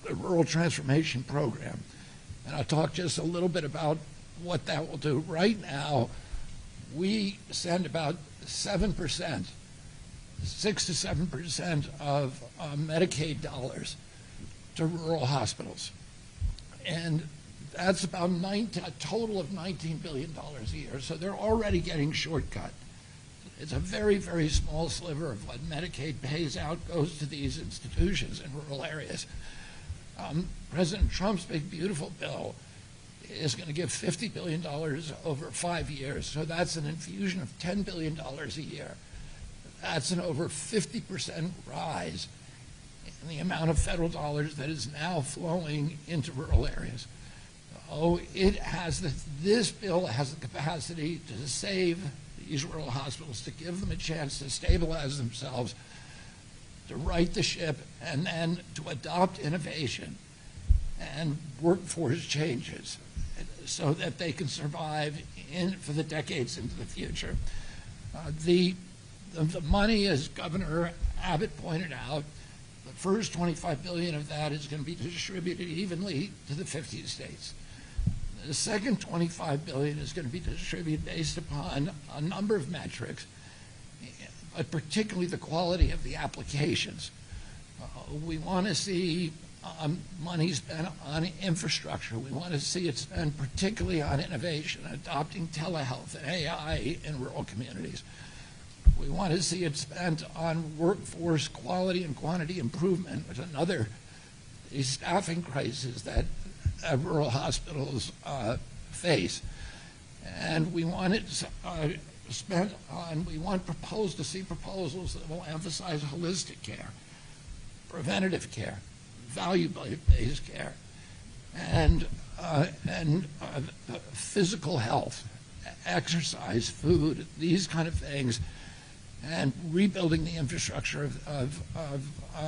the Rural Transformation Program. And I'll talk just a little bit about what that will do. Right now, we send about 7%, 6 to 7% of Medicaid dollars to rural hospitals. And that's about a total of $19 billion a year. So they're already getting shortcut. It's a very, very small sliver of what Medicaid pays out goes to these institutions in rural areas. President Trump's big, beautiful bill is going to give $50 billion over 5 years. So that's an infusion of $10 billion a year. That's an over 50% rise in the amount of federal dollars that is now flowing into rural areas. Oh, this bill has the capacity to save these rural hospitals, to give them a chance to stabilize themselves, to right the ship, and then to adopt innovation and workforce changes so that they can survive for the decades into the future. The money, as Governor Abbott pointed out, the first $25 billion of that is going to be distributed evenly to the 50 states. The second $25 billion is going to be distributed based upon a number of metrics, but particularly the quality of the applications. We want to see money spent on infrastructure. We want to see it spent particularly on innovation, adopting telehealth and AI in rural communities. We want to see it spent on workforce quality and quantity improvement, which is another staffing crisis that rural hospitals face. And we want it spent on, we want to see proposals that will emphasize holistic care, preventative care, value-based care, and physical health, exercise, food, these kind of things, and rebuilding the infrastructure of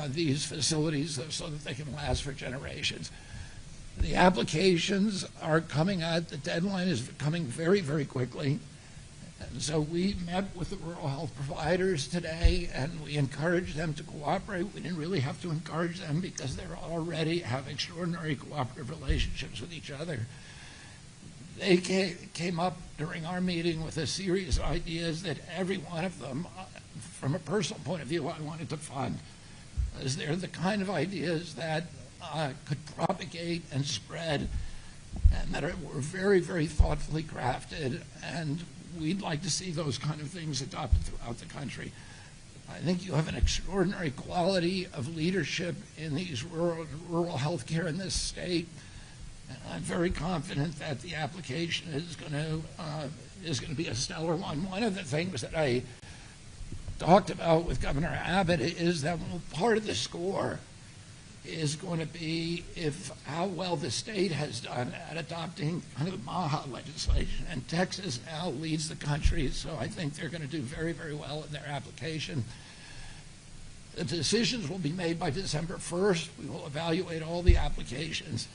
these facilities so that they can last for generations. The applications are coming out. The deadline is coming very, very quickly. And so we met with the rural health providers today, and we encouraged them to cooperate. We didn't really have to encourage them because they already have extraordinary cooperative relationships with each other. They came up during our meeting with a series of ideas that every one of them, from a personal point of view, I wanted to fund. As they're the kind of ideas that could propagate and spread, and that were very, very thoughtfully crafted, and we'd like to see those kind of things adopted throughout the country. I think you have an extraordinary quality of leadership in these rural health care in this state, and I'm very confident that the application is going to be a stellar one. One of the things that I talked about with Governor Abbott is that part of the score is going to be how well the state has done at adopting kind of MAHA legislation. And Texas now leads the country, so I think they're going to do very, very well in their application. The decisions will be made by December 1st. We will evaluate all the applications,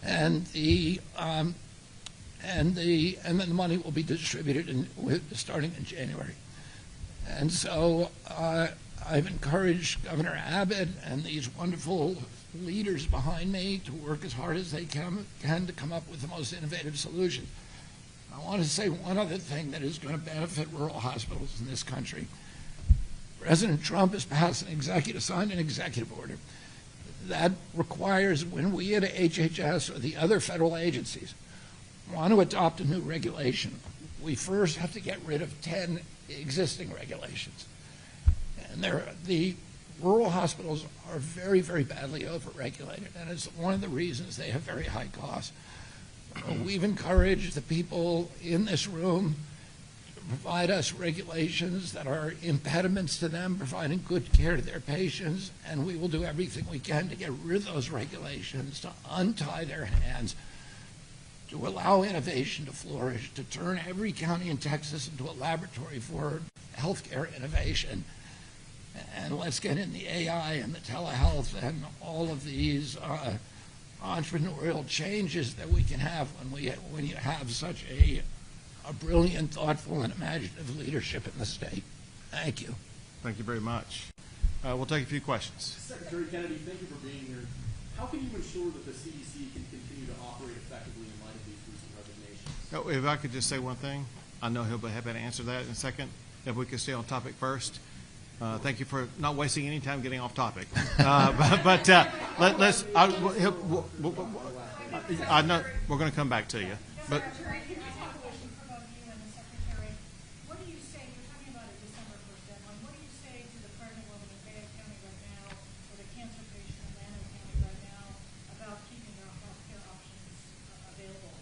and then the money will be distributed starting in January. And so I've encouraged Governor Abbott and these wonderful leaders behind me to work as hard as they can to come up with the most innovative solutions. I want to say one other thing that is going to benefit rural hospitals in this country. President Trump has signed an executive order that requires, when we at HHS or the other federal agencies want to adopt a new regulation, we first have to get rid of 10 existing regulations. And the rural hospitals are very, very badly overregulated, and it's one of the reasons they have very high costs. We've encouraged the people in this room to provide us regulations that are impediments to them providing good care to their patients, and we will do everything we can to get rid of those regulations, to untie their hands, to allow innovation to flourish, to turn every county in Texas into a laboratory for healthcare innovation. And let's get in the AI and the telehealth and all of these entrepreneurial changes that we can have when you have such a brilliant, thoughtful, and imaginative leadership in the state. Thank you. Thank you very much. We'll take a few questions. Secretary Kennedy, thank you for being here. How can you ensure that the CDC can continue to operate effectively in light of these recent resignations? Oh, if I could just say one thing, I know he'll be happy to answer that in a second. If we could stay on topic first. Thank you for not wasting any time getting off topic. Let's. I know we're going to come back to you, but. Secretary, can I have a question for both you and the Secretary? What do you say, you're talking about a December 1st deadline, what do you say to the pregnant woman in Fayette County right now, or the cancer patient in Llano County right now, about keeping their health care options available?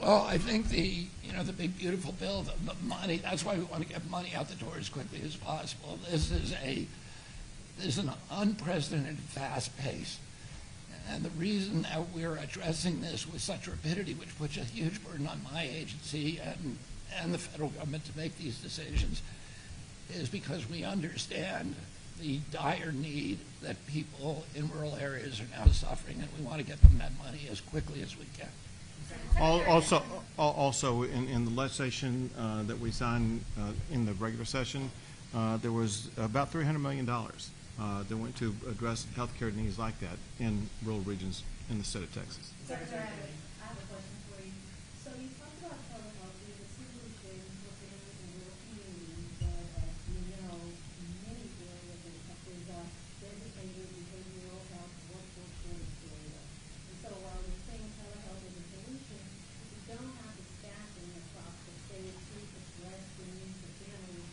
Well, I think the big beautiful bill, the money. That's why we want to get money out the door as quickly as possible. This is an unprecedented fast pace, and the reason that we're addressing this with such rapidity, which puts a huge burden on my agency and the federal government to make these decisions, is because we understand the dire need that people in rural areas are now suffering, and we want to get them that money as quickly as we can. Also, in the legislation that we signed in the regular session, there was about $300 million that went to address healthcare needs like that in rural regions in the state of Texas. Secretary, I have a question for you. So you talked about telehealth being a solution for families in rural communities that, many areas is designated behavioral health workforce shortage area. And so while you're saying telehealth is a solution, if you don't have the staffing across the state to address the needs of families,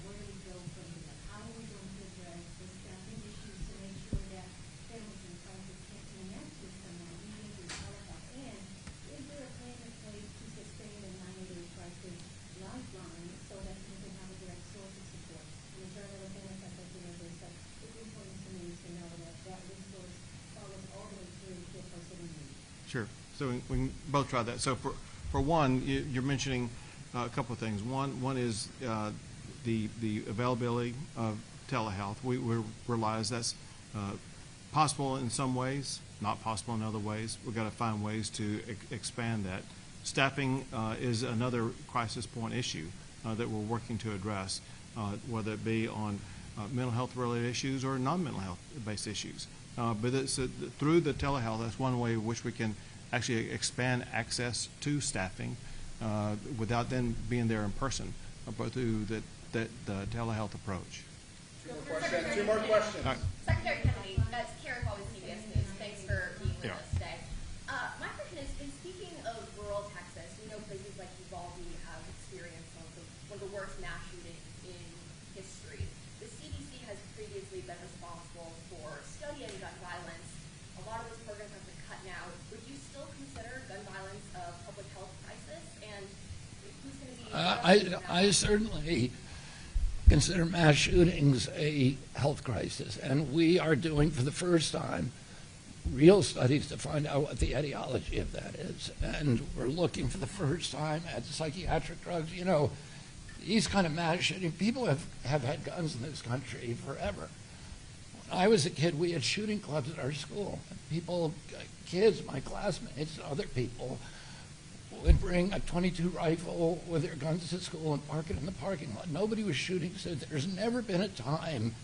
where do we go from here? How are we going to address the staffing issues to make sure that families in crisis can connect with someone even through telehealth? And is there a plan in place to sustain a 90-day crisis lifeline so that people can have a direct source of support? And is there another benefit that there is that it's important to me to know that that resource follows all the way through to a person in need? Sure. So we can both try that. So for one, you're mentioning a couple of things. One is the availability of telehealth. We realize that's possible in some ways, not possible in other ways. We've got to find ways to expand that. Staffing is another crisis point issue that we're working to address, whether it be on mental health related issues or non-mental health based issues. But it's, through the telehealth, that's one way in which we can actually expand access to staffing without then being there in person, but through the telehealth approach. Two more questions. Right. Secretary Kennedy, that's Karen Paul with CBS News. Thanks for being with us today. My question is, in speaking of rural Texas, we know places like Uvalde have experienced one of the worst mass shootings in history. The CDC has previously been responsible for studying gun violence. A lot of those programs have been cut now. Would you still consider gun violence a public health crisis? And who's going to be... I certainly consider mass shootings a health crisis, and we are doing for the first time real studies to find out what the etiology of that is. And we're looking for the first time at psychiatric drugs. These kind of mass shooting, people have had guns in this country forever. When I was a kid, we had shooting clubs at our school. Kids, my classmates, other people, would bring a .22 rifle with their guns to school and park it in the parking lot. Nobody was shooting, so there's never been a time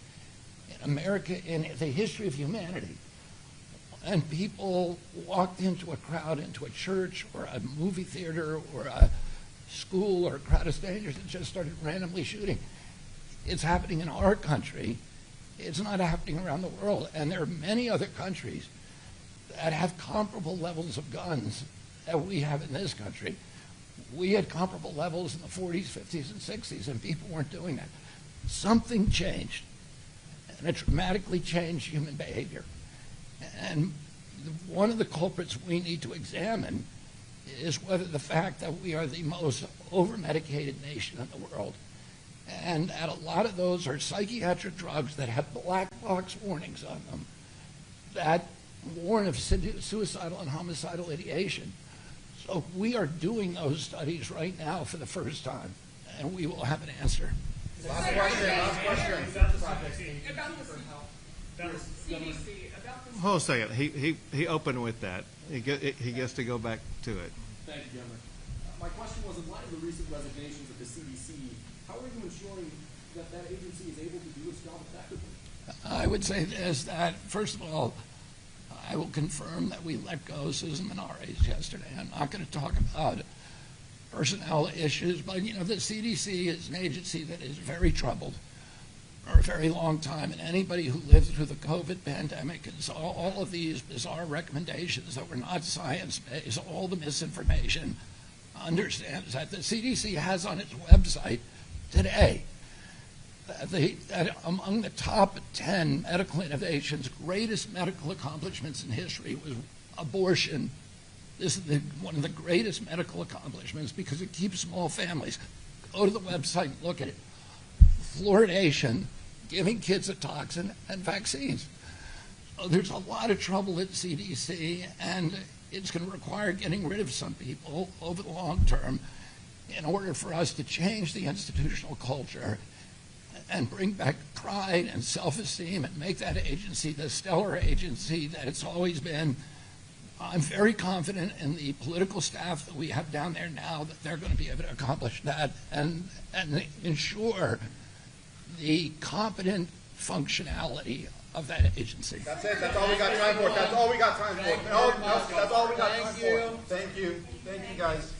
in America, in the history of humanity, and people walked into a crowd, into a church or a movie theater or a school or a crowd of strangers and just started randomly shooting. It's happening in our country. It's not happening around the world. And there are many other countries that have comparable levels of guns that we have in this country. We had comparable levels in the 40s, 50s, and 60s, and people weren't doing that. Something changed, and it dramatically changed human behavior. And one of the culprits we need to examine is whether the fact that we are the most over-medicated nation in the world, and that a lot of those are psychiatric drugs that have black box warnings on them that warn of suicidal and homicidal ideation. So we are doing those studies right now for the first time, and we will have an answer. Last question. Hold a second. He opened with that. He gets to go back to it. Thank you, Governor. My question was, in light of the recent resignations of the CDC, how are you ensuring that agency is able to do its job effectively? I would say this, that first of all, I will confirm that we let go Susan Menares yesterday. I'm not going to talk about personnel issues, but the CDC is an agency that is very troubled for a very long time, and anybody who lived through the COVID pandemic and saw all of these bizarre recommendations that were not science-based, all the misinformation, understands that the CDC has on its website today that among the top 10 medical innovations, greatest medical accomplishments in history was abortion. This is one of the greatest medical accomplishments because it keeps small families. Go to the website and look at it. Fluoridation, giving kids a toxin, and vaccines. So there's a lot of trouble at CDC, and it's going to require getting rid of some people over the long term in order for us to change the institutional culture and bring back pride and self-esteem and make that agency the stellar agency that it's always been. I'm very confident in the political staff that we have down there now that they're going to be able to accomplish that and ensure the competent functionality of that agency. That's it. That's all we got time for. That's all we got time for. No, that's all we got time for. Thank you. Thank you, guys.